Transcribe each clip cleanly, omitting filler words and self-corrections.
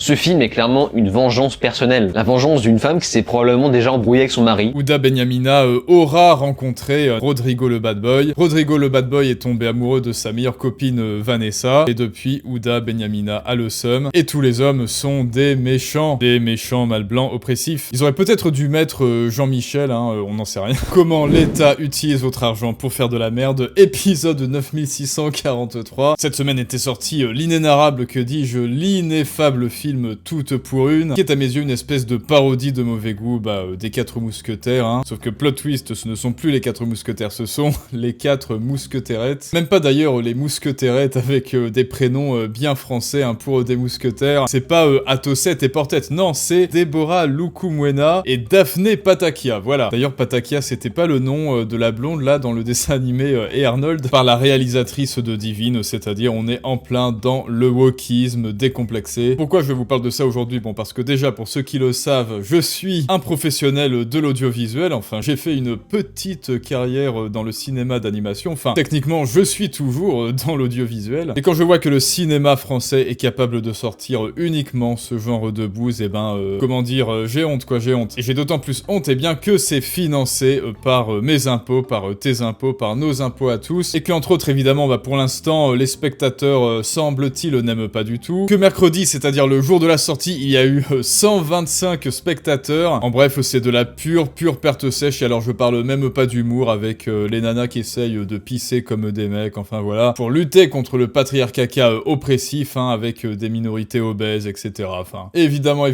Ce film est clairement une vengeance personnelle. La vengeance d'une femme qui s'est probablement déjà embrouillée avec son mari. Huda Benjamina aura rencontré Rodrigo le bad boy. Rodrigo le bad boy est tombé amoureux de sa meilleure copine Vanessa. Et depuis, Huda Benjamina a le seum. Et tous les hommes sont des méchants mal blancs oppressifs. Ils auraient peut-être dû mettre Jean-Michel, on n'en sait rien. Comment l'État utilise votre argent pour faire de la merde. Épisode 9643. Cette semaine était sorti l'inénarrable, que dis-je, l'ineffable film Toute pour une, qui est à mes yeux une espèce de parodie de mauvais goût des 4 mousquetaires. Sauf que plot twist, ce ne sont plus les 4 mousquetaires, ce sont les 4 mousquetairettes. Même pas d'ailleurs les mousquetairettes avec des prénoms bien français pour des mousquetaires. C'est pas Atocet et Portette, non, c'est Deborah Lukumwena et Daphné Patakia, voilà. D'ailleurs Patakia c'était pas le nom de la blonde là dans le dessin animé et Arnold par la réalisatrice de Divine, c'est-à-dire on est en plein dans le wokisme décomplexé. Pourquoi je vous parle de ça aujourd'hui? Bon, parce que déjà pour ceux qui le savent, je suis un professionnel de l'audiovisuel, enfin j'ai fait une petite carrière dans le cinéma d'animation, enfin techniquement je suis toujours dans l'audiovisuel, et quand je vois que le cinéma français est capable de sortir uniquement ce genre de bouse, et comment dire, j'ai honte quoi, j'ai honte. Et j'ai d'autant plus honte que c'est financé par mes impôts, par tes impôts, par nos impôts à tous, et que entre autres évidemment pour l'instant les spectateurs semble-t-il n'aiment pas du tout, que mercredi, c'est-à-dire le jour de la sortie, il y a eu 125 spectateurs. En bref, c'est de la pure perte sèche, et alors je parle même pas d'humour avec les nanas qui essayent de pisser comme des mecs, enfin voilà, pour lutter contre le patriarcat oppressif, avec des minorités obèses, etc. Enfin, évidemment,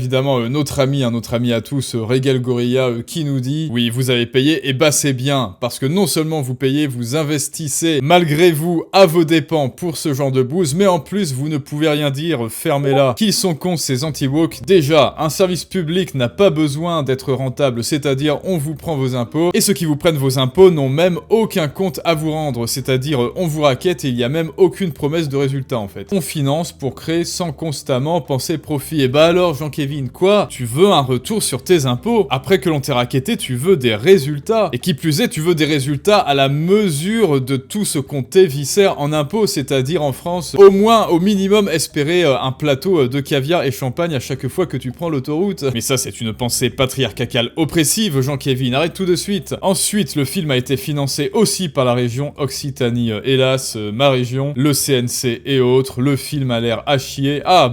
notre ami à tous, Regel Gorilla, qui nous dit, oui, vous avez payé, et c'est bien, parce que non seulement vous payez, vous investissez, malgré vous, à vos dépens pour ce genre de bouse, mais en plus, vous ne pouvez rien dire, fermez-la. Qu'ils sont cons ces anti-woke. Déjà, un service public n'a pas besoin d'être rentable, c'est-à-dire on vous prend vos impôts, et ceux qui vous prennent vos impôts n'ont même aucun compte à vous rendre, c'est-à-dire on vous raquette et il y a même aucune promesse de résultat en fait. On finance pour créer sans constamment penser profit. Et alors Jean-Kévin, quoi? Tu veux un retour sur tes impôts? Après que l'on t'ait raquetté, tu veux des résultats. Et qui plus est, tu veux des résultats à la mesure de tout ce qu'on t'éviscère en impôts, c'est-à-dire en France, au moins, au minimum, espérer un plateau de caviar et champagne à chaque fois que tu prends l'autoroute. Mais ça, c'est une pensée patriarcale oppressive, Jean-Kévin, arrête tout de suite. Ensuite, le film a été financé aussi par la région Occitanie, hélas, ma région, le CNC et autres. Le film a l'air à chier. Ah,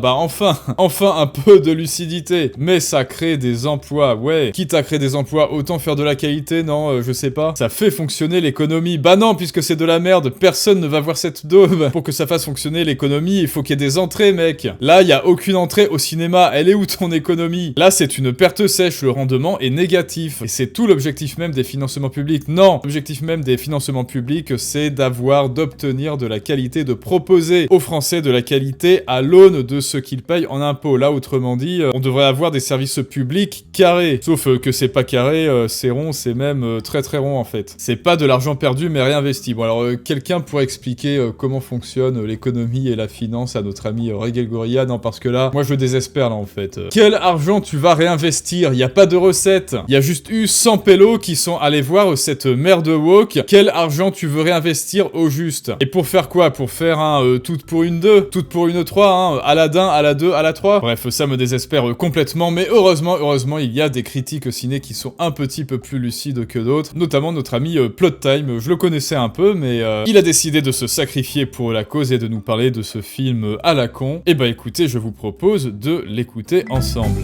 enfin un peu de lucidité. Mais ça crée des emplois, ouais. Quitte à créer des emplois, autant faire de la qualité, non, je sais pas. Ça fait fonctionner l'économie. Bah non, puisque c'est de la merde, personne ne va voir cette daube. Pour que ça fasse fonctionner l'économie, il faut qu'il y ait des entrées, mec. Là, il y a aucune entrée au cinéma. Elle est où ton économie? Là, c'est une perte sèche. Le rendement est négatif. Et c'est tout l'objectif même des financements publics. Non, l'objectif même des financements publics, c'est d'obtenir de la qualité, de proposer aux Français de la qualité à l'aune de ce qu'ils payent en impôts. Là, autrement dit, on devrait avoir des services publics carrés. Sauf que c'est pas carré, c'est rond, c'est même très rond en fait. C'est pas de l'argent perdu mais réinvesti. Bon alors, quelqu'un pourrait expliquer comment fonctionne l'économie et la finance à notre ami Regel Gorilla? Non, parce que là, moi je désespère là en fait. Quel argent tu vas réinvestir? Y a pas de recette. Y a juste eu 100 pélos qui sont allés voir cette merde woke. Quel argent tu veux réinvestir au juste? Et pour faire quoi? Pour faire un toute pour une 2, toute pour une 3, Aladdin, à la 2, à la 3. Bref, ça me désespère complètement, mais heureusement, il y a des critiques ciné qui sont un petit peu plus lucides que d'autres, notamment notre ami Plot Time. Je le connaissais un peu, mais il a décidé de se sacrifier pour la cause et de nous parler de ce film à la con. Et écoutez, je vous propose de l'écouter ensemble.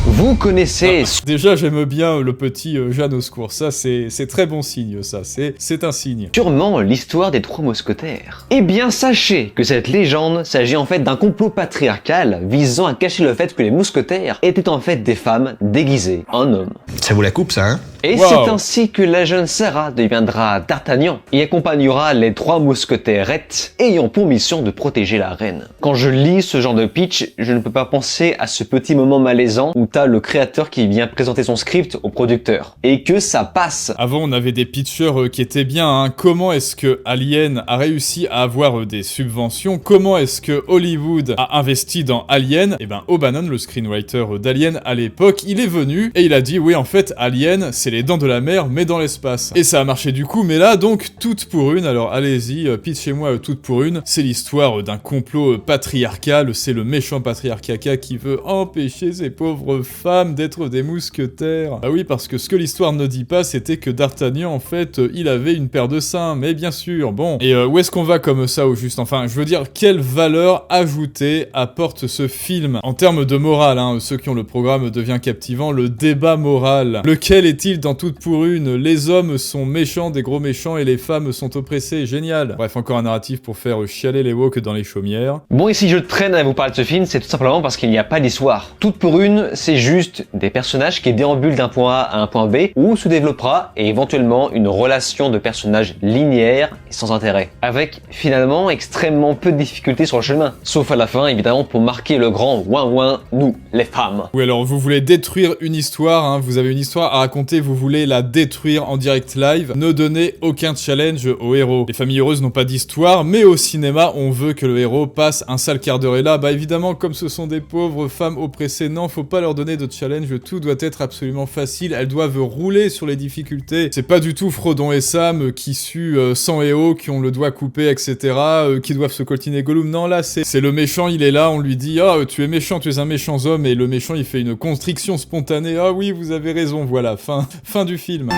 Vous connaissez... Déjà, j'aime bien le petit Jeanne au secours. Ça, c'est très bon signe, ça. C'est un signe. Sûrement l'histoire des 3 mousquetaires. Eh bien, sachez que cette légende s'agit en fait d'un complot patriarcal visant à cacher le fait que les mousquetaires étaient en fait des femmes déguisées en hommes. Ça vaut la coupe, ça, hein? Et wow. C'est ainsi que la jeune Sarah deviendra D'Artagnan et accompagnera les 3 mousquetairettes ayant pour mission de protéger la reine. Quand je lis ce genre de pitch, je ne peux pas penser à ce petit moment malaisant où t'as le créateur qui vient présenter son script au producteur. Et que ça passe. Avant, on avait des pitchers qui étaient bien, Comment est-ce que Alien a réussi à avoir des subventions? Comment est-ce que Hollywood a investi dans Alien? Et O'Bannon, le screenwriter d'Alien à l'époque, il est venu et il a dit, oui, en fait, Alien, c'est c'est les Dents de la Mer, mais dans l'espace. Et ça a marché du coup, mais là, donc, Toutes pour une, alors allez-y, pitchez-moi Toutes pour une. C'est l'histoire d'un complot patriarcal, c'est le méchant patriarcat qui veut empêcher ces pauvres femmes d'être des mousquetaires. Ah oui, parce que ce que l'histoire ne dit pas, c'était que D'Artagnan, en fait, il avait une paire de seins, mais bien sûr, bon. Et où est-ce qu'on va comme ça, au juste? Enfin, je veux dire, quelle valeur ajoutée apporte ce film en termes de morale, hein, ceux qui ont le programme devient captivant, le débat moral. Lequel est-il dans Toutes pour une? Les hommes sont méchants, des gros méchants, et les femmes sont oppressées, génial. Bref, encore un narratif pour faire chialer les woke dans les chaumières. Bon, et si je traîne à vous parler de ce film, c'est tout simplement parce qu'il n'y a pas d'histoire. Toutes pour une, c'est juste des personnages qui déambulent d'un point A à un point B, où se développera et éventuellement une relation de personnages linéaire et sans intérêt, avec finalement extrêmement peu de difficultés sur le chemin, sauf à la fin évidemment pour marquer le grand ouin-ouin, nous, les femmes. Oui, alors vous voulez détruire une histoire, hein, vous avez une histoire à raconter, vous voulez la détruire en direct live, ne donnez aucun challenge au héros. Les familles heureuses n'ont pas d'histoire, mais au cinéma, on veut que le héros passe un sale quart d'heure, et là, bah évidemment, comme ce sont des pauvres femmes oppressées, non, faut pas leur donner de challenge, tout doit être absolument facile, elles doivent rouler sur les difficultés. C'est pas du tout Frodon et Sam qui suent sang et eau, qui ont le doigt coupé, etc., qui doivent se coltiner Gollum. Non, là, c'est le méchant, il est là, on lui dit « Ah, tu es méchant, tu es un méchant homme », et le méchant, il fait une constriction spontanée. « Ah oui, vous avez raison, voilà, fin du film. »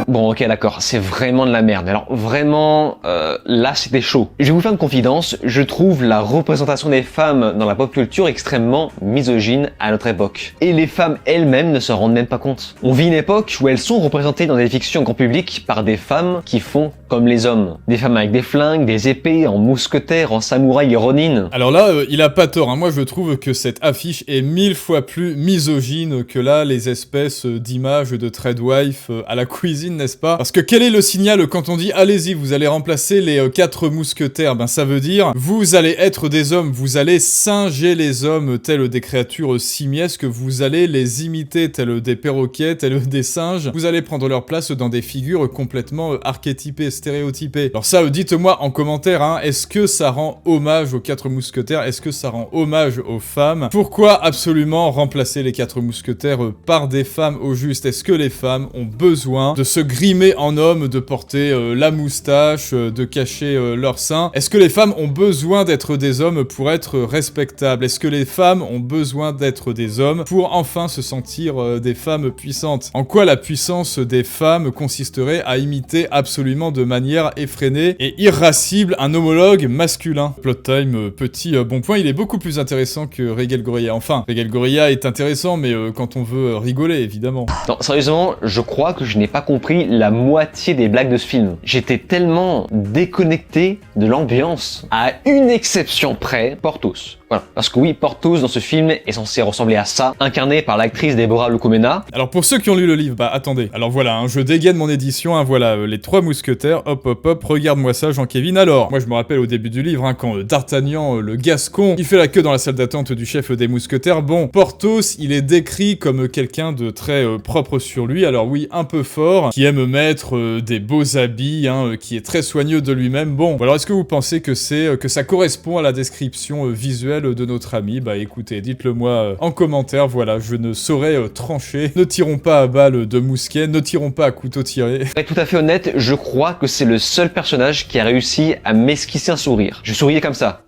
Bon, ok, d'accord, c'est vraiment de la merde. Alors vraiment, là c'était chaud. Je vais vous faire une confidence, je trouve la représentation des femmes dans la pop culture extrêmement misogyne à notre époque. Et les femmes elles-mêmes ne s'en rendent même pas compte. On vit une époque où elles sont représentées dans des fictions grand public par des femmes qui font comme les hommes. Des femmes avec des flingues, des épées, en mousquetaires, en samouraï et ronin. Alors là, il a pas tort, hein. Moi je trouve que cette affiche est 1000 fois plus misogyne que là, les espèces d'images de Treadwife à la cuisine, n'est-ce pas? Parce que quel est le signal quand on dit « Allez-y, vous allez remplacer les 4 mousquetaires », ben ça veut dire « Vous allez être des hommes, vous allez singer les hommes tels des créatures simiesques, vous allez les imiter tels des perroquets, tels des singes, vous allez prendre leur place dans des figures complètement archétypées, stéréotypées. » Alors ça, dites-moi en commentaire, hein, est-ce que ça rend hommage aux 4 mousquetaires? Est-ce que ça rend hommage aux femmes? Pourquoi absolument remplacer les 4 mousquetaires par des femmes au juste? Est-ce que les femmes ont besoin de se grimer en homme, de porter la moustache, de cacher leur sein? Est-ce que les femmes ont besoin d'être des hommes pour être respectables? Est-ce que les femmes ont besoin d'être des hommes pour enfin se sentir des femmes puissantes? En quoi la puissance des femmes consisterait à imiter absolument de manière effrénée et irascible un homologue masculin? Plot time, petit bon point, il est beaucoup plus intéressant que Regel Gorilla. Enfin, Regel Gorilla est intéressant, mais quand on veut rigoler, évidemment. Non, sérieusement, je crois que je n'ai pas compris la moitié des blagues de ce film. J'étais tellement déconnecté de l'ambiance, à une exception près, Porthos. Voilà. Parce que oui, Porthos dans ce film est censé ressembler à ça, incarné par l'actrice Deborah Lukumena. Alors pour ceux qui ont lu le livre, bah attendez. Alors voilà, hein, je dégaine mon édition, hein, voilà, les 3 mousquetaires, hop hop hop, regarde-moi ça Jean-Kévin. Alors, moi je me rappelle au début du livre, hein, quand D'Artagnan, le Gascon, il fait la queue dans la salle d'attente du chef des mousquetaires. Bon, Porthos, il est décrit comme quelqu'un de très propre sur lui, alors oui, un peu fort, qui aime mettre des beaux habits, hein, qui est très soigneux de lui-même. Bon, alors est-ce que vous pensez que ça correspond à la description visuelle de notre ami? Bah écoutez, dites-le moi en commentaire, voilà, je ne saurais trancher. Ne tirons pas à balles de mousquet, ne tirons pas à couteau tiré. Pour être tout à fait honnête, je crois que c'est le seul personnage qui a réussi à m'esquisser un sourire. Je souriais comme ça.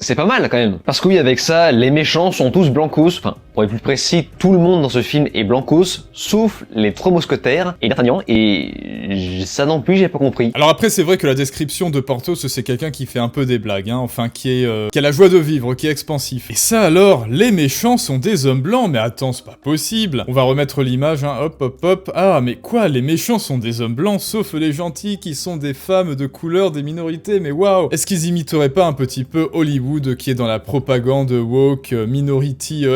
C'est pas mal quand même. Parce que oui, avec ça, les méchants sont tous blancos. Enfin, pour être plus précis, tout le monde dans ce film est blancos, sauf les 3 mousquetaires et D'Artagnan. Et ça non plus, j'ai pas compris. Alors après, c'est vrai que la description de Porthos, c'est quelqu'un qui fait un peu des blagues, hein. Enfin, qui a la joie de vivre, qui est expansif. Et ça alors, les méchants sont des hommes blancs. Mais attends, c'est pas possible. On va remettre l'image, hein. Hop, hop, hop. Ah, mais quoi? Les méchants sont des hommes blancs, sauf les gentils qui sont des femmes de couleur, des minorités. Mais waouh! Est-ce qu'ils imiteraient pas un petit peu Hollywood qui est dans la propagande woke, Minority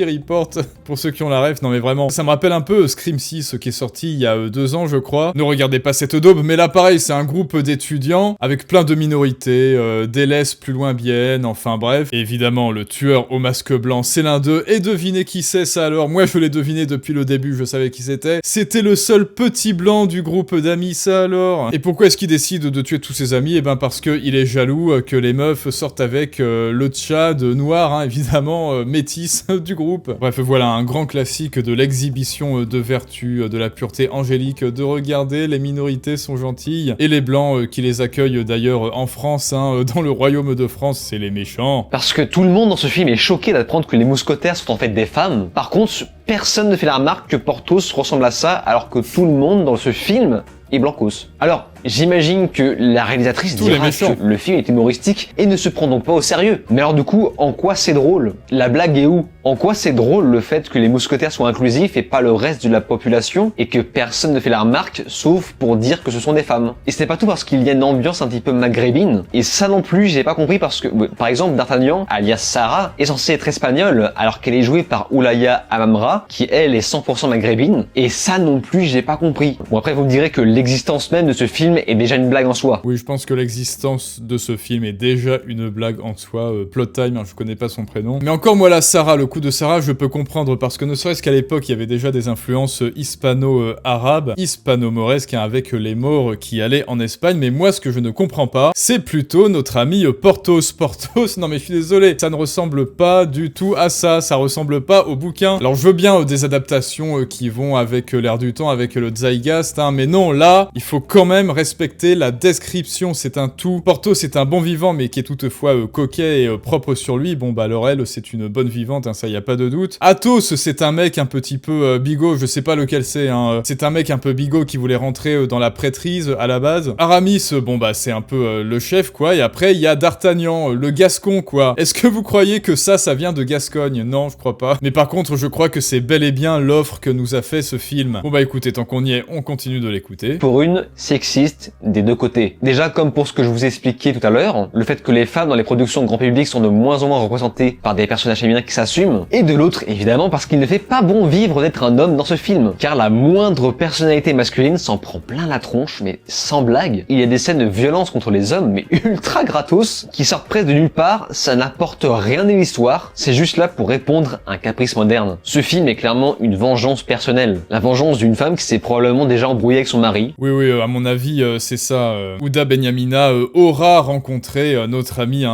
Report, pour ceux qui ont la ref? Non mais vraiment, ça me rappelle un peu Scream 6 qui est sorti il y a 2 ans je crois. Ne regardez pas cette daube, mais là pareil, c'est un groupe d'étudiants avec plein de minorités, délaisse plus loin bien, enfin bref. Et évidemment, le tueur au masque blanc, c'est l'un d'eux, et devinez qui c'est ça alors? Moi je l'ai deviné depuis le début, je savais qui c'était. C'était le seul petit blanc du groupe d'amis, ça alors. Et pourquoi est-ce qu'il décide de tuer tous ses amis? Eh ben parce que il est jaloux que les meufs sortent avec le Tchad noir, hein, évidemment, métis, du groupe. Bref, voilà, un grand classique de l'exhibition de vertu, de la pureté angélique, de regarder, les minorités sont gentilles, et les blancs qui les accueillent d'ailleurs en France, hein, dans le royaume de France, c'est les méchants. Parce que tout le monde dans ce film est choqué d'apprendre que les mousquetaires sont en fait des femmes. Par contre, personne ne fait la remarque que Porthos ressemble à ça, alors que tout le monde dans ce film est blancos. Alors, j'imagine que la réalisatrice dira que le film est humoristique et ne se prend donc pas au sérieux. Mais alors du coup, en quoi c'est drôle? La blague est où? En quoi c'est drôle le fait que les mousquetaires soient inclusifs et pas le reste de la population et que personne ne fait la remarque sauf pour dire que ce sont des femmes? Et c'est pas tout parce qu'il y a une ambiance un petit peu maghrébine. Et ça non plus, j'ai pas compris parce que, par exemple, D'Artagnan, alias Sarah, est censée être espagnole alors qu'elle est jouée par Oulaya Amamra, qui elle est 100% maghrébine. Et ça non plus, j'ai pas compris. Bon après, vous me direz que l'existence même de ce film est déjà une blague en soi. Oui, je pense que l'existence de ce film est déjà une blague en soi. Plot Time, hein, je connais pas son prénom. Mais encore moi là, Sarah, le coup de Sarah, je peux comprendre parce que ne serait-ce qu'à l'époque, il y avait déjà des influences hispano-arabes, hispano-mauresques, hein, avec les Maures qui allaient en Espagne. Mais moi, ce que je ne comprends pas, c'est plutôt notre ami Porthos. Porthos, non mais je suis désolé, ça ne ressemble pas du tout à ça. Ça ressemble pas au bouquin. Alors je veux bien des adaptations qui vont avec l'air du temps, avec le zeitgeist, hein, mais non, là, il faut quand même respecter la description, c'est un tout. Porthos c'est un bon vivant, mais qui est toutefois coquet et propre sur lui. Bon bah Laurel, c'est une bonne vivante, hein, ça y a pas de doute. Athos, c'est un mec un petit peu bigot, je sais pas lequel c'est, hein. C'est un mec un peu bigot qui voulait rentrer dans la prêtrise à la base. Aramis, bon bah c'est un peu le chef quoi, et après il y a D'Artagnan, le Gascon quoi. Est-ce que vous croyez que ça vient de Gascogne? Non, je crois pas. Mais par contre, je crois que c'est bel et bien l'offre que nous a fait ce film. Bon bah écoutez, tant qu'on y est, on continue de l'écouter. Pour une, sexiste des deux côtés. Déjà, comme pour ce que je vous ai expliqué tout à l'heure, le fait que les femmes dans les productions grand public sont de moins en moins représentées par des personnages féminins qui s'assument, et de l'autre, évidemment, parce qu'il ne fait pas bon vivre d'être un homme dans ce film, car la moindre personnalité masculine s'en prend plein la tronche, mais sans blague. Il y a des scènes de violence contre les hommes, mais ultra gratos, qui sortent presque de nulle part, ça n'apporte rien à l'histoire, c'est juste là pour répondre à un caprice moderne. Ce film est clairement une vengeance personnelle, la vengeance d'une femme qui s'est probablement déjà embrouillée avec son mari. Oui, à mon avis, c'est ça. Ouda Benyamina aura rencontré notre ami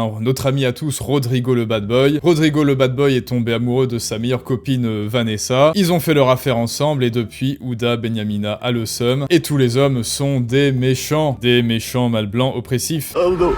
à tous, Rodrigo le Bad Boy. Rodrigo le Bad Boy est tombé amoureux de sa meilleure copine Vanessa. Ils ont fait leur affaire ensemble et depuis, Ouda Benyamina a le seum. Et tous les hommes sont des méchants mâles blancs oppressifs. Oh non.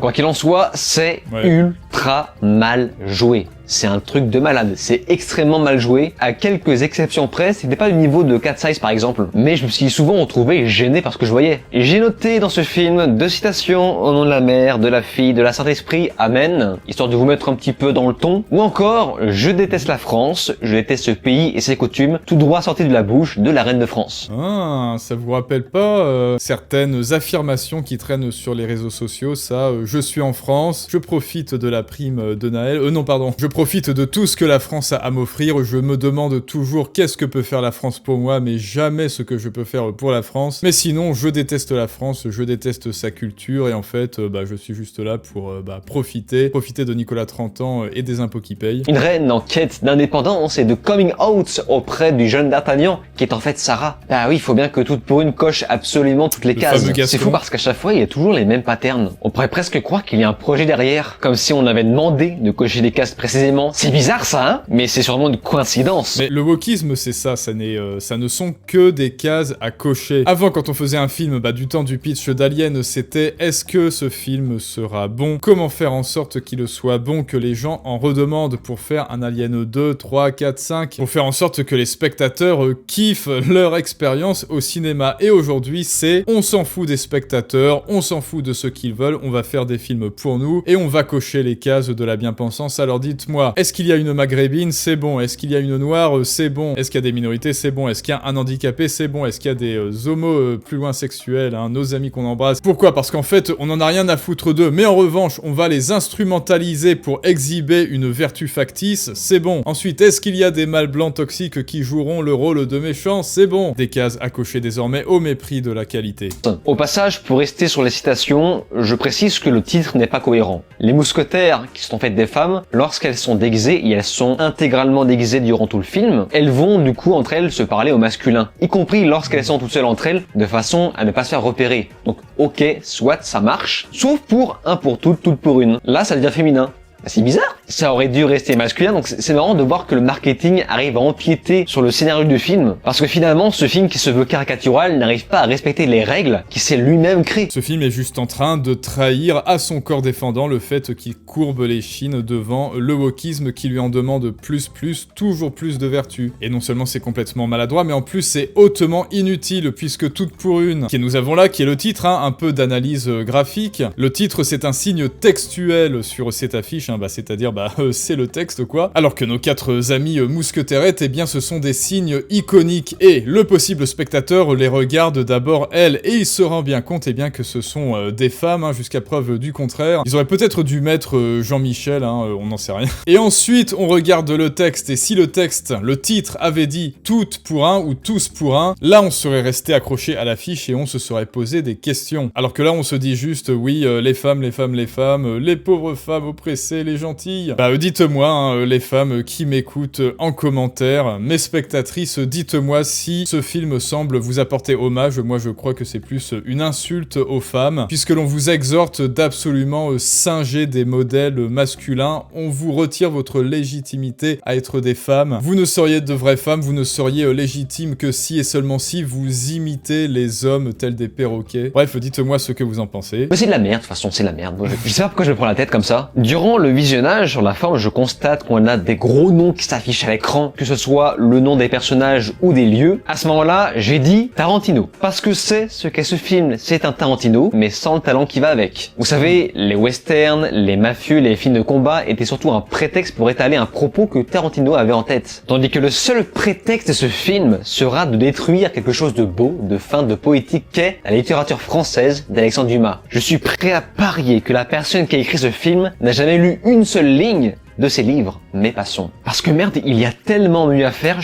Quoi qu'il en soit, c'est ultra mal joué. C'est un truc de malade, c'est extrêmement mal joué, à quelques exceptions près, c'était pas du niveau de Cat Size par exemple, mais je me suis souvent retrouvé gêné par ce que je voyais. J'ai noté dans ce film 2 citations au nom de la mère, de la fille, de la Saint-Esprit, Amen, histoire de vous mettre un petit peu dans le ton, ou encore « Je déteste la France, je déteste ce pays et ses coutumes », tout droit sorti de la bouche de la reine de France. Ah, ça vous rappelle pas certaines affirmations qui traînent sur les réseaux sociaux, ça, je suis en France, je profite de la prime de Naël, je profite de tout ce que la France a à m'offrir, je me demande toujours qu'est-ce que peut faire la France pour moi, mais jamais ce que je peux faire pour la France. Mais sinon, je déteste la France, je déteste sa culture, et en fait, je suis juste là pour profiter de Nicolas 30 ans et des impôts qui payent. Une reine en quête d'indépendance et de coming out auprès du jeune D'Artagnan, qui est en fait Sarah. Ah oui, il faut bien que toute pour une coche absolument toutes les cases. C'est fou parce qu'à chaque fois, il y a toujours les mêmes patterns. On pourrait presque croire qu'il y a un projet derrière, comme si on avait demandé de cocher les cases précisément. C'est bizarre ça, hein? Mais c'est sûrement une coïncidence. Mais le wokisme, c'est ça, ça ne sont que des cases à cocher. Avant, quand on faisait un film, du temps du pitch d'Alien, c'était est-ce que ce film sera bon? Comment faire en sorte qu'il soit bon, que les gens en redemandent pour faire un Alien 2, 3, 4, 5, pour faire en sorte que les spectateurs kiffent leur expérience au cinéma. Et aujourd'hui, c'est on s'en fout des spectateurs, on s'en fout de ce qu'ils veulent, on va faire des films pour nous, et on va cocher les cases de la bien-pensance. Alors dites-moi, est-ce qu'il y a une maghrébine? C'est bon. Est-ce qu'il y a une noire? C'est bon. Est-ce qu'il y a des minorités? C'est bon. Est-ce qu'il y a un handicapé? C'est bon. Est-ce qu'il y a des homos plus loin sexuels, hein, nos amis qu'on embrasse? Pourquoi? Parce qu'en fait, on en a rien à foutre d'eux. Mais en revanche, on va les instrumentaliser pour exhiber une vertu factice. C'est bon. Ensuite, est-ce qu'il y a des mâles blancs toxiques qui joueront le rôle de méchants? C'est bon. Des cases à cocher désormais au mépris de la qualité. Au passage, pour rester sur les citations, je précise que le titre n'est pas cohérent. Les mousquetaires, qui sont en fait des femmes, lorsqu'elles sont déguisées, et elles sont intégralement déguisées durant tout le film, elles vont du coup entre elles se parler au masculin, y compris lorsqu'elles sont toutes seules entre elles, de façon à ne pas se faire repérer. Donc ok, soit ça marche, sauf pour un pour toutes, toute pour une. Là ça devient féminin. c'est bizarre. Ça aurait dû rester masculin, donc c'est marrant de voir que le marketing arrive à empiéter sur le scénario du film, parce que finalement, ce film qui se veut caricatural n'arrive pas à respecter les règles qu'il s'est lui-même créées. Ce film est juste en train de trahir à son corps défendant le fait qu'il courbe les chines devant le wokisme qui lui en demande plus, toujours plus de vertus. Et non seulement c'est complètement maladroit, mais en plus c'est hautement inutile, puisque toute pour une, qui nous avons là, qui est le titre, un peu d'analyse graphique. Le titre, c'est un signe textuel sur cette affiche, c'est-à-dire, c'est le texte, quoi. Alors que nos 4 amis mousquetairettes, eh bien, ce sont des signes iconiques, et le possible spectateur les regarde d'abord, elles, et il se rend bien compte, eh bien, que ce sont des femmes, jusqu'à preuve du contraire. Ils auraient peut-être dû mettre Jean-Michel, on n'en sait rien. Et ensuite, on regarde le texte, et si le texte, le titre avait dit « toutes pour un » ou « tous pour un », là, on serait resté accroché à l'affiche et on se serait posé des questions. Alors que là, on se dit juste « oui, les femmes, les pauvres femmes oppressées, les gentilles ». Dites-moi, les femmes qui m'écoutent en commentaire, mes spectatrices, dites-moi si ce film semble vous apporter hommage. Moi, je crois que c'est plus une insulte aux femmes, puisque l'on vous exhorte d'absolument singer des modèles masculins. On vous retire votre légitimité à être des femmes. Vous ne seriez de vraies femmes, vous ne seriez légitimes que si et seulement si vous imitez les hommes tels des perroquets. Bref, dites-moi ce que vous en pensez. Mais c'est de la merde, de toute façon, c'est de la merde. Je sais pas pourquoi je me prends la tête comme ça. Durant le visionnage, sur la forme, je constate qu'on a des gros noms qui s'affichent à l'écran, que ce soit le nom des personnages ou des lieux. À ce moment-là, j'ai dit Tarantino. Parce que c'est ce qu'est ce film. C'est un Tarantino, mais sans le talent qui va avec. Vous savez, les westerns, les mafieux, les films de combat étaient surtout un prétexte pour étaler un propos que Tarantino avait en tête. Tandis que le seul prétexte de ce film sera de détruire quelque chose de beau, de fin, de poétique qu'est la littérature française d'Alexandre Dumas. Je suis prêt à parier que la personne qui a écrit ce film n'a jamais lu une seule ligne de ses livres, mais passons. Parce que merde, il y a tellement mieux à faire.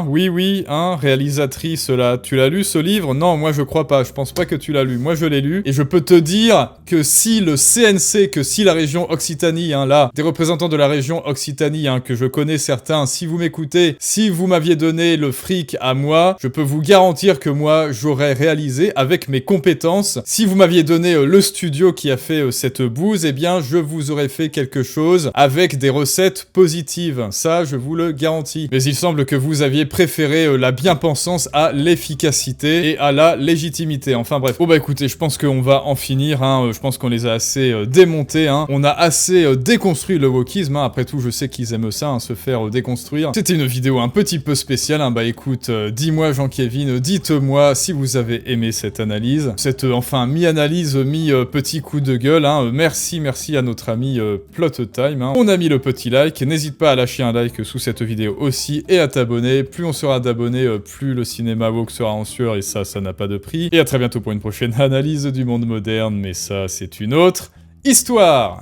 Oui, réalisatrice là, tu l'as lu ce livre? Non, moi je crois pas, je pense pas que tu l'as lu, moi je l'ai lu, et je peux te dire que si le CNC, que si la région Occitanie, là, des représentants de la région Occitanie, que je connais certains, si vous m'écoutez, si vous m'aviez donné le fric à moi, je peux vous garantir que moi j'aurais réalisé avec mes compétences. Si vous m'aviez donné le studio qui a fait cette bouse, eh bien je vous aurais fait quelque chose avec des recettes positives, ça je vous le garantis. Mais il semble que vous aviez préféré la bien-pensance à l'efficacité et à la légitimité. Enfin bref. Bon écoutez, je pense qu'on va en finir, je pense qu'on les a assez démontés, On a assez déconstruit le wokisme, Après tout, je sais qu'ils aiment ça, se faire déconstruire. C'était une vidéo un petit peu spéciale, Écoute, dis-moi Jean-Kevin, dites-moi si vous avez aimé cette analyse. Cette, mi-analyse, mi-petit coup de gueule, Merci à notre ami Plot Time, On a mis le petit like, n'hésite pas à lâcher un like sous cette vidéo aussi et à t'abonner. Plus on sera d'abonnés, plus le cinéma woke sera en sueur et ça n'a pas de prix. Et à très bientôt pour une prochaine analyse du monde moderne, mais ça c'est une autre histoire.